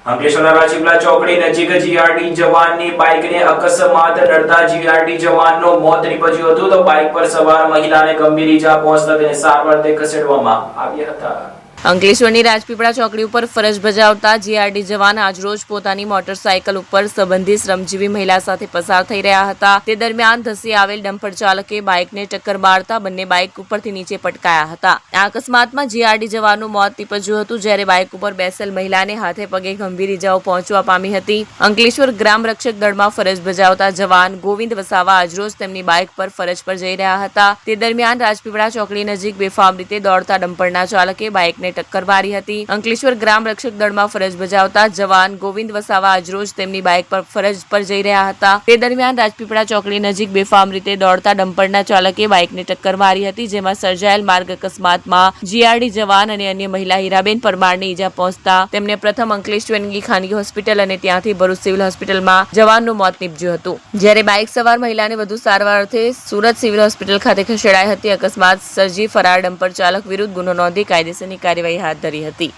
અંકલેશ્વરના રાજપીપળા ચોકડી નજીક જીઆરડી જવાનની બાઇકને અકસ્માત નડતા જીઆરડી જવાનનો મોત નીપજ્યું હતું તો બાઇક પર સવાર મહિલાને ગંભીર ઈજા પહોંચતા તેને સારવાર અર્થે ખસેડવામાં આવ્યા હતા। અંકલેશ્વરની રાજપીપળા ચોકડી ઉપર ફરજ બજાવતા જીઆરડી જવાન આજરોજ પોતાની મોટરસાયકલ ઉપર સંબંધિત શ્રમજીવી મહિલા સાથે પસાર થઈ રહ્યા હતા। તે દરમિયાન ધસી આવેલ ડમ્પર ચાલકે બાઇકને ટક્કર મારતા બંને બાઇક ઉપરથી નીચે પટકાયા હતા। આ અકસ્માતમાં જીઆરડી જવાનનું મોત નીપજ્યું હતું, જ્યારે બાઇક ઉપર બેસેલ મહિલાને હાથે પગે ગંભીર ઈજાઓ પહોંચવા પામી હતી। અંકલેશ્વર ગ્રામ રક્ષક દળમાં ફરજ બજાવતા જવાન ગોવિંદ વસાવા આજરોજ તેમની બાઇક પર ફરજ પર જઈ રહ્યા હતા। તે દરમિયાન રાજપીપળા ચોકડી નજીક બેફામ રીતે દોડતા ડમ્પરના ચાલકે બાઇકને ટક્કર મારી હતી। અંકલેશ્વર ગ્રામ રક્ષક દળમાં ફરજ બજાવતા જવાન ગોવિંદ વસાવા આજરોજ તેમની બાઇક પર ફરજ પર જઈ રહ્યા હતા। તે દરમિયાન રાજપીપળા ચોકડી નજીક બેફામ રીતે દોડતા ડમ્પરના ચાલકે બાઇકને ટક્કર મારી હતી, જેમાં સર્જાયેલ માર્ગ અકસ્માતમાં જીઆરડી જવાન અને અન્ય મહિલા હીરાબેન પરમારને ઈજા પહોંચતા તેમને પ્રથમ અંકલેશ્વરની ખાનગી હોસ્પિટલ અને ત્યાંથી ભરૂચ સિવિલ હોસ્પિટલમાં જવાનનું મોત નીપજ્યું હતું, જ્યારે બાઇક સવાર મહિલાને વધુ સારવાર અર્થે સુરત સિવિલ હોસ્પિટલ ખાતે ખસેડાઈ હતી। અકસ્માત સર્જી ફરાર ડમ્પર ચાલક વિરુદ્ધ ગુનો નોંધી કાયદેસરની કાર્યવાહી હાથ ધરી હતી।